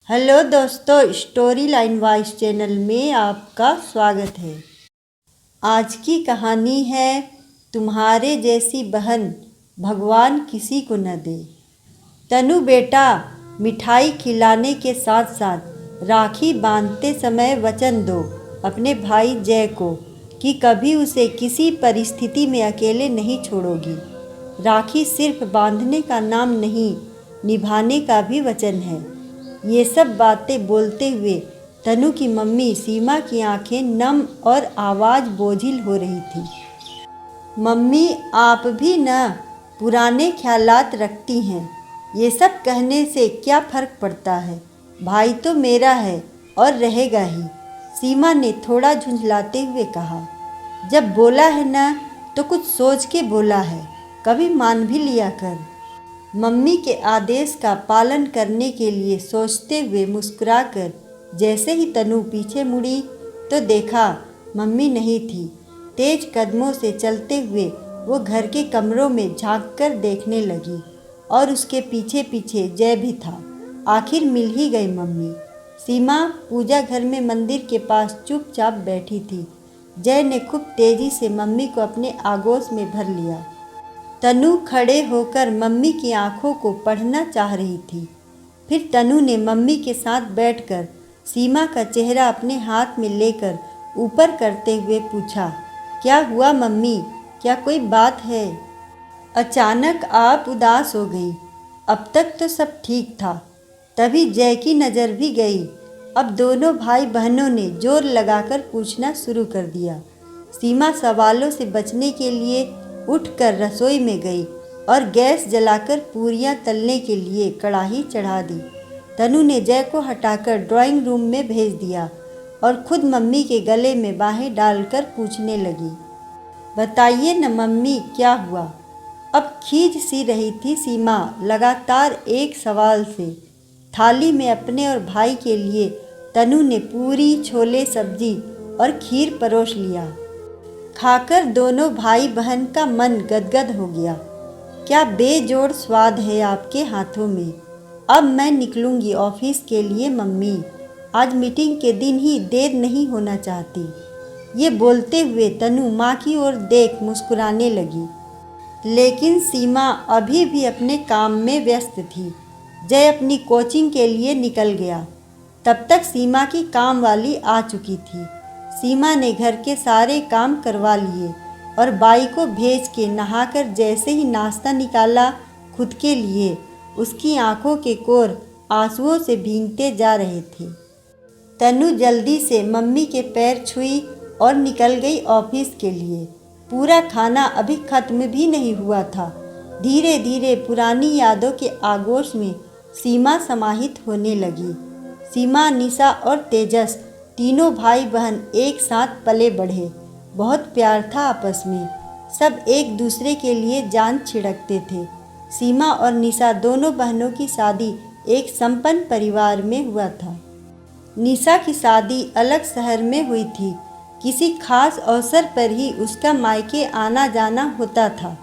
Hello दोस्तों, story line voice channel में आपका स्वागत है। आज की कहानी है तुम्हारे जैसी बहन भगवान किसी को न दे। तनु बेटा, मिठाई खिलाने के साथ साथ राखी बांधते समय वचन दो अपने भाई जय को कि कभी उसे किसी परिस्थिति में अकेले नहीं छोड़ोगी। राखी सिर्फ बांधने का नाम नहीं, निभाने का भी वचन है। ये सब बातें बोलते हुए तनु की मम्मी सीमा की आंखें नम और आवाज़ बोझिल हो रही थी। मम्मी, आप भी न पुराने ख्यालात रखती हैं। ये सब कहने से क्या फ़र्क पड़ता है? भाई तो मेरा है और रहेगा ही, सीमा ने थोड़ा झुंझलाते हुए कहा। जब बोला है न तो कुछ सोच के बोला है, कभी मान भी लिया कर। मम्मी के आदेश का पालन करने के लिए सोचते हुए मुस्कुराकर जैसे ही तनु पीछे मुड़ी तो देखा मम्मी नहीं थी। तेज कदमों से चलते हुए वो घर के कमरों में झांककर देखने लगी और उसके पीछे पीछे जय भी था। आखिर मिल ही गई मम्मी। सीमा पूजा घर में मंदिर के पास चुपचाप बैठी थी। जय ने खूब तेजी से मम्मी को अपने आगोश में भर लिया। तनु खड़े होकर मम्मी की आंखों को पढ़ना चाह रही थी। फिर तनु ने मम्मी के साथ बैठकर सीमा का चेहरा अपने हाथ में लेकर ऊपर करते हुए पूछा, क्या हुआ मम्मी, क्या कोई बात है? अचानक आप उदास हो गई। अब तक तो सब ठीक था। तभी जय की नज़र भी गई। अब दोनों भाई बहनों ने जोर लगाकर पूछना शुरू कर दिया। सीमा सवालों से बचने के लिए उठकर रसोई में गई और गैस जलाकर पूरियां तलने के लिए कढ़ाई चढ़ा दी। तनु ने जय को हटाकर ड्राइंग रूम में भेज दिया और खुद मम्मी के गले में बाहें डालकर पूछने लगी, बताइए न मम्मी, क्या हुआ? अब खींच सी रही थी सीमा लगातार एक सवाल से। थाली में अपने और भाई के लिए तनु ने पूरी, छोले, सब्जी और खीर परोस लिया। खाकर दोनों भाई बहन का मन गदगद हो गया। क्या बेजोड़ स्वाद है आपके हाथों में। अब मैं निकलूंगी ऑफिस के लिए मम्मी, आज मीटिंग के दिन ही देर नहीं होना चाहती। ये बोलते हुए तनु माँ की ओर देख मुस्कुराने लगी, लेकिन सीमा अभी भी अपने काम में व्यस्त थी। जय अपनी कोचिंग के लिए निकल गया। तब तक सीमा की काम वाली आ चुकी थी। सीमा ने घर के सारे काम करवा लिए और बाई को भेज के नहाकर जैसे ही नाश्ता निकाला खुद के लिए, उसकी आंखों के कोर आंसुओं से भीगते जा रहे थे। तनु जल्दी से मम्मी के पैर छुई और निकल गई ऑफिस के लिए। पूरा खाना अभी खत्म भी नहीं हुआ था। धीरे धीरे पुरानी यादों के आगोश में सीमा समाहित होने लगी। सीमा, निशा और तेजस तीनों भाई बहन एक साथ पले बढ़े। बहुत प्यार था आपस में। सब एक दूसरे के लिए जान छिड़कते थे। सीमा और निशा दोनों बहनों की शादी एक संपन्न परिवार में हुआ था। निशा की शादी अलग शहर में हुई थी। किसी खास अवसर पर ही उसका मायके आना जाना होता था।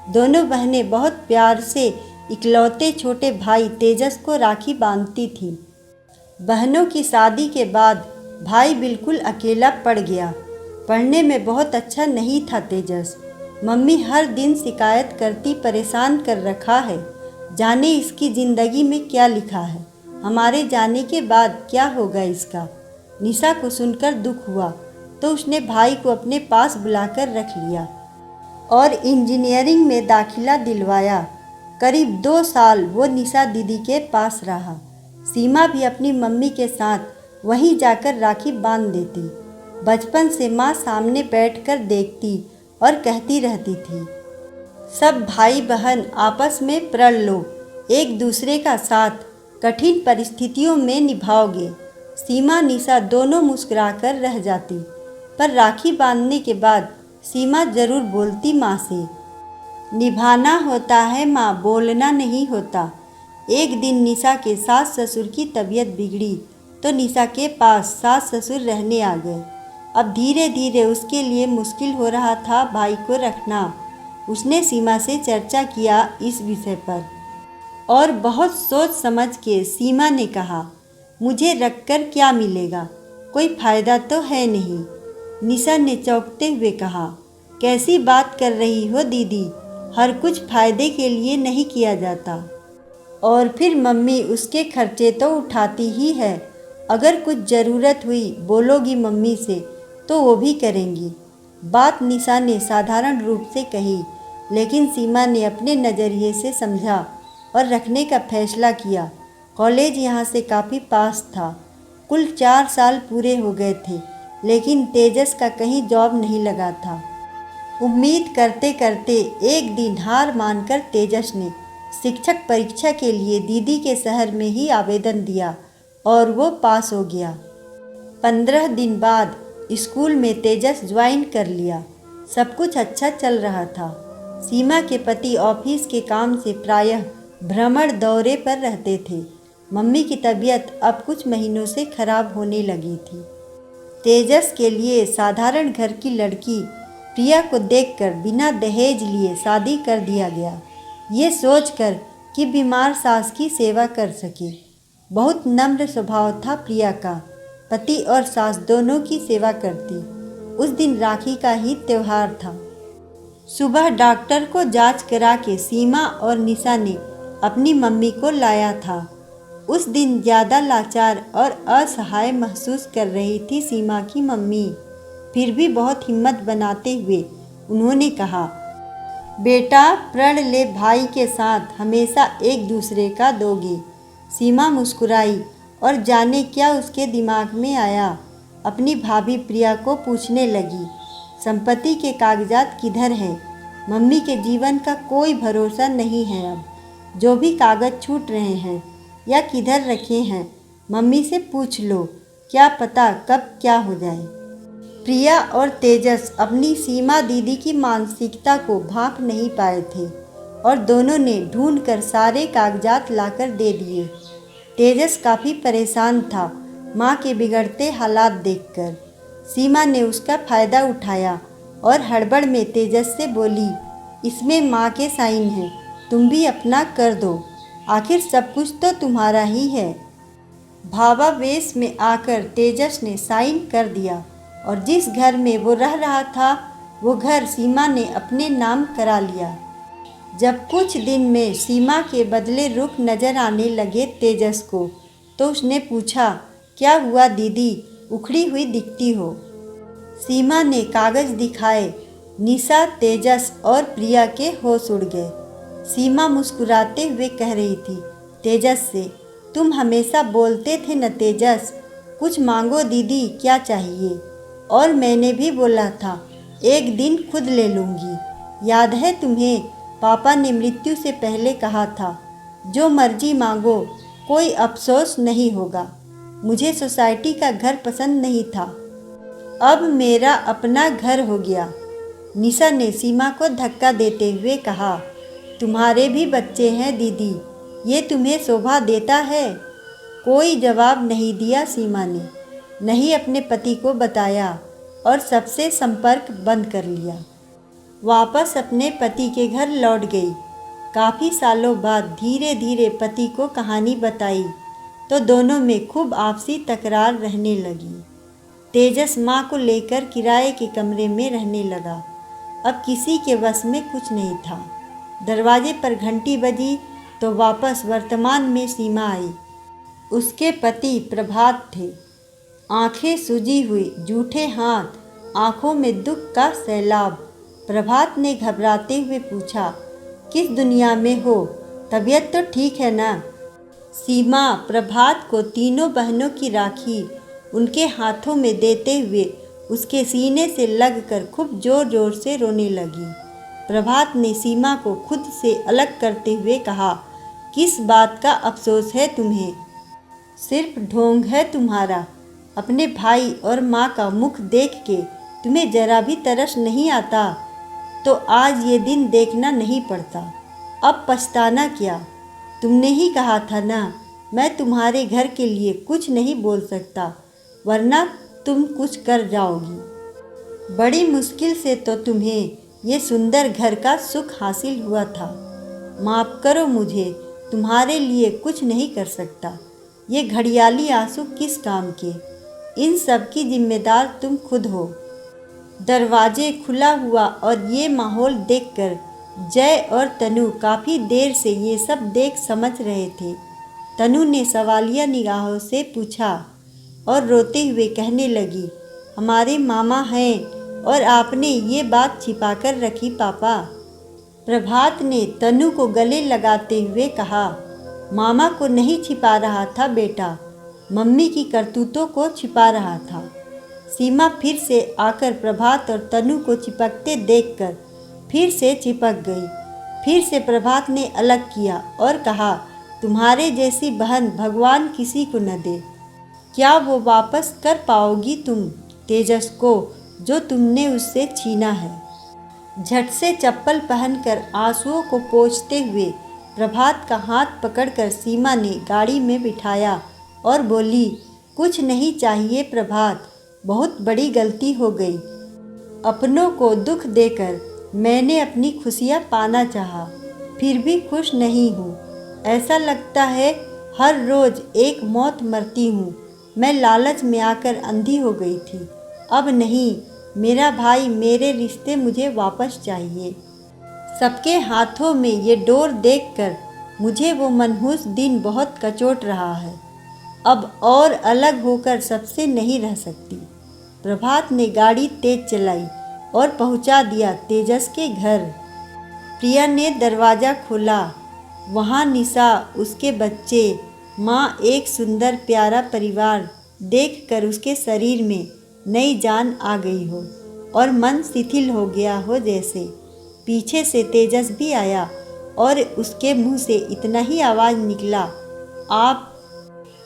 दोनों बहनें बहुत प्यार से इकलौते छोटे भाई तेजस को राखी बांधती थीं। बहनों की शादी के बाद भाई बिल्कुल अकेला पड़ गया। पढ़ने में बहुत अच्छा नहीं था तेजस। मम्मी हर दिन शिकायत करती परेशान कर रखा है। जाने इसकी ज़िंदगी में क्या लिखा है, हमारे जाने के बाद क्या होगा इसका। निशा को सुनकर दुख हुआ तो उसने भाई को अपने पास बुलाकर रख लिया और इंजीनियरिंग में दाखिला दिलवाया। करीब 2 साल वो निशा दीदी के पास रहा। सीमा भी अपनी मम्मी के साथ वहीं जाकर राखी बांध देती। बचपन से माँ सामने बैठकर देखती और कहती रहती थी, सब भाई बहन आपस में प्रण लो, एक दूसरे का साथ कठिन परिस्थितियों में निभाओगे। सीमा, निशा दोनों मुस्कुराकर रह जाती, पर राखी बांधने के बाद सीमा ज़रूर बोलती माँ से, निभाना होता है माँ, बोलना नहीं होता। एक दिन निशा के सास ससुर की तबीयत बिगड़ी तो निशा के पास सास ससुर रहने आ गए। अब धीरे धीरे उसके लिए मुश्किल हो रहा था भाई को रखना। उसने सीमा से चर्चा किया इस विषय पर और बहुत सोच समझ के सीमा ने कहा, मुझे रखकर क्या मिलेगा, कोई फ़ायदा तो है नहीं। निशा ने चौंकते हुए कहा। कैसी बात कर रही हो दीदी, हर कुछ फ़ायदे के लिए नहीं किया जाता। और फिर मम्मी उसके खर्चे तो उठाती ही है। अगर कुछ ज़रूरत हुई बोलोगी मम्मी से तो वो भी करेंगी। बात निशा ने साधारण रूप से कही, लेकिन सीमा ने अपने नज़रिए से समझा और रखने का फैसला किया। कॉलेज यहाँ से काफ़ी पास था। कुल 4 साल पूरे हो गए थे, लेकिन तेजस का कहीं जॉब नहीं लगा था। उम्मीद करते करते एक दिन हार मानकर तेजस ने शिक्षक परीक्षा के लिए दीदी के शहर में ही आवेदन दिया और वो पास हो गया। 15 दिन बाद स्कूल में तेजस ज्वाइन कर लिया। सब कुछ अच्छा चल रहा था। सीमा के पति ऑफिस के काम से प्रायः भ्रमण दौरे पर रहते थे। मम्मी की तबीयत अब कुछ महीनों से खराब होने लगी थी। तेजस के लिए साधारण घर की लड़की प्रिया को देखकर बिना दहेज लिए शादी कर दिया गया, ये सोचकर कि बीमार सास की सेवा कर सके। बहुत नम्र स्वभाव था प्रिया का। पति और सास दोनों की सेवा करती। उस दिन राखी का ही त्योहार था। सुबह डॉक्टर को जांच करा के सीमा और निशा ने अपनी मम्मी को लाया था। उस दिन ज़्यादा लाचार और असहाय महसूस कर रही थी सीमा की मम्मी। फिर भी बहुत हिम्मत बनाते हुए उन्होंने कहा, बेटा प्रण ले, भाई के साथ हमेशा एक दूसरे का दोगे। सीमा मुस्कुराई और जाने क्या उसके दिमाग में आया, अपनी भाभी प्रिया को पूछने लगी, संपत्ति के कागजात किधर हैं? मम्मी के जीवन का कोई भरोसा नहीं है। अब जो भी कागज़ छूट रहे हैं या किधर रखे हैं, मम्मी से पूछ लो, क्या पता कब क्या हो जाए। प्रिया और तेजस अपनी सीमा दीदी की मानसिकता को भांप नहीं पाए थे और दोनों ने ढूंढकर सारे कागजात लाकर दे दिए। तेजस काफ़ी परेशान था माँ के बिगड़ते हालात देखकर। सीमा ने उसका फ़ायदा उठाया और हड़बड़ में तेजस से बोली, इसमें माँ के साइन हैं, तुम भी अपना कर दो, आखिर सब कुछ तो तुम्हारा ही है। भावावेश में आकर तेजस ने साइन कर दिया और जिस घर में वो रह रहा था वो घर सीमा ने अपने नाम करा लिया। जब कुछ दिन में सीमा के बदले रुख नज़र आने लगे तेजस को, तो उसने पूछा, क्या हुआ दीदी, उखड़ी हुई दिखती हो। सीमा ने कागज़ दिखाए। निशा, तेजस और प्रिया के होश उड़ गए। सीमा मुस्कुराते हुए कह रही थी तेजस से, तुम हमेशा बोलते थे न तेजस, कुछ मांगो दीदी, क्या चाहिए। और मैंने भी बोला था एक दिन खुद ले लूँगी। याद है तुम्हें, पापा ने मृत्यु से पहले कहा था, जो मर्जी मांगो, कोई अफसोस नहीं होगा। मुझे सोसाइटी का घर पसंद नहीं था, अब मेरा अपना घर हो गया। निशा ने सीमा को धक्का देते हुए कहा, तुम्हारे भी बच्चे हैं दीदी, ये तुम्हें शोभा देता है। कोई जवाब नहीं दिया सीमा ने, नहीं अपने पति को बताया और सबसे संपर्क बंद कर लिया। वापस अपने पति के घर लौट गई। काफ़ी सालों बाद धीरे धीरे पति को कहानी बताई तो दोनों में खूब आपसी तकरार रहने लगी। तेजस माँ को लेकर किराए के कमरे में रहने लगा। अब किसी के वश में कुछ नहीं था। दरवाजे पर घंटी बजी तो वापस वर्तमान में सीमा आई। उसके पति प्रभात थे। आंखें सूजी हुई, जूठे हाथ, आंखों में दुख का सैलाब। प्रभात ने घबराते हुए पूछा, किस दुनिया में हो, तबीयत तो ठीक है ना। सीमा प्रभात को तीनों बहनों की राखी उनके हाथों में देते हुए उसके सीने से लगकर खूब ज़ोर ज़ोर से रोने लगी। प्रभात ने सीमा को खुद से अलग करते हुए कहा, किस बात का अफसोस है तुम्हें? सिर्फ ढोंग है तुम्हारा। अपने भाई और माँ का मुख देख के तुम्हें जरा भी तरस नहीं आता तो आज ये दिन देखना नहीं पड़ता। अब पछताना क्या? तुमने ही कहा था ना, मैं तुम्हारे घर के लिए कुछ नहीं बोल सकता, वरना तुम कुछ कर जाओगी। बड़ी मुश्किल से तो तुम्हें ये सुंदर घर का सुख हासिल हुआ था। माफ़ करो मुझे, तुम्हारे लिए कुछ नहीं कर सकता। ये घड़ियाली आंसू किस काम के? इन सब की जिम्मेदार तुम खुद हो। दरवाजे खुला हुआ और ये माहौल देखकर जय और तनु काफ़ी देर से ये सब देख समझ रहे थे। तनु ने सवालिया निगाहों से पूछा और रोते हुए कहने लगी, हमारे मामा हैं और आपने ये बात छिपा कर रखी पापा। प्रभात ने तनु को गले लगाते हुए कहा, मामा को नहीं छिपा रहा था बेटा, मम्मी की करतूतों को छिपा रहा था। सीमा फिर से आकर प्रभात और तनु को चिपकते देखकर फिर से चिपक गई। फिर से प्रभात ने अलग किया और कहा, तुम्हारे जैसी बहन भगवान किसी को न दे। क्या वो वापस कर पाओगी तुम तेजस को जो तुमने उससे छीना है? झट से चप्पल पहनकर आंसुओं को पोंछते हुए प्रभात का हाथ पकड़कर सीमा ने गाड़ी में बिठाया और बोली, कुछ नहीं चाहिए प्रभात, बहुत बड़ी गलती हो गई। अपनों को दुख देकर मैंने अपनी खुशियाँ पाना चाहा, फिर भी खुश नहीं हूँ। ऐसा लगता है हर रोज़ एक मौत मरती हूँ। मैं लालच में आकर अंधी हो गई थी, अब नहीं। मेरा भाई, मेरे रिश्ते मुझे वापस चाहिए। सबके हाथों में ये डोर देखकर मुझे वो मनहूस दिन बहुत कचोट रहा है। अब और अलग होकर सबसे नहीं रह सकती। प्रभात ने गाड़ी तेज चलाई और पहुंचा दिया तेजस के घर। प्रिया ने दरवाज़ा खोला। वहाँ निशा, उसके बच्चे, माँ, एक सुंदर प्यारा परिवार देखकर उसके शरीर में नई जान आ गई हो और मन शिथिल हो गया हो जैसे। पीछे से तेजस भी आया और उसके मुंह से इतना ही आवाज़ निकला, आप।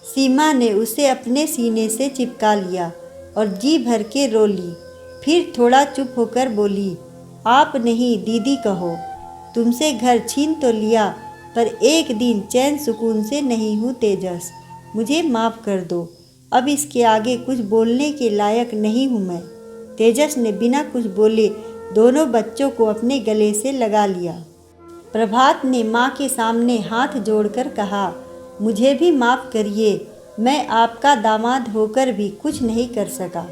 सीमा ने उसे अपने सीने से चिपका लिया और जी भर के रो ली। फिर थोड़ा चुप होकर बोली, आप नहीं दीदी कहो। तुमसे घर छीन तो लिया, पर एक दिन चैन सुकून से नहीं हूँ तेजस। मुझे माफ़ कर दो, अब इसके आगे कुछ बोलने के लायक नहीं हूँ मैं। तेजस ने बिना कुछ बोले दोनों बच्चों को अपने गले से लगा लिया। प्रभात ने माँ के सामने हाथ जोड़कर कहा, मुझे भी माफ़ करिए, मैं आपका दामाद होकर भी कुछ नहीं कर सका।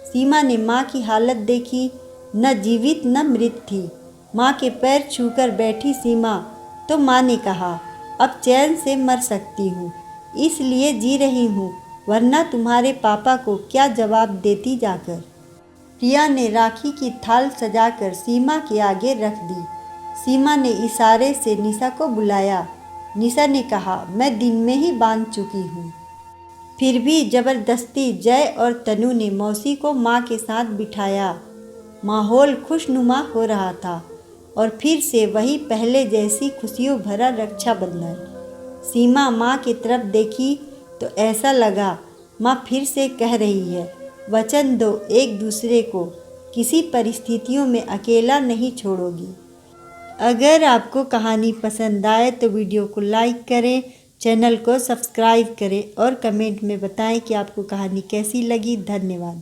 सीमा ने माँ की हालत देखी, न जीवित न मृत थी। माँ के पैर छूकर बैठी सीमा तो माँ ने कहा, अब चैन से मर सकती हूँ, इसलिए जी रही हूँ, वरना तुम्हारे पापा को क्या जवाब देती जाकर। प्रिया ने राखी की थाल सजाकर सीमा के आगे रख दी। सीमा ने इशारे से निशा को बुलाया। निशा ने कहा, मैं दिन में ही बांध चुकी हूँ। फिर भी ज़बरदस्ती जय और तनु ने मौसी को माँ के साथ बिठाया। माहौल खुशनुमा हो रहा था और फिर से वही पहले जैसी खुशियों भरा रक्षाबंधन। सीमा माँ की तरफ देखी तो ऐसा लगा माँ फिर से कह रही है, वचन दो एक दूसरे को, किसी परिस्थितियों में अकेला नहीं छोड़ोगी। अगर आपको कहानी पसंद आए तो वीडियो को लाइक करें, चैनल को सब्सक्राइब करें और कमेंट में बताएं कि आपको कहानी कैसी लगी। धन्यवाद।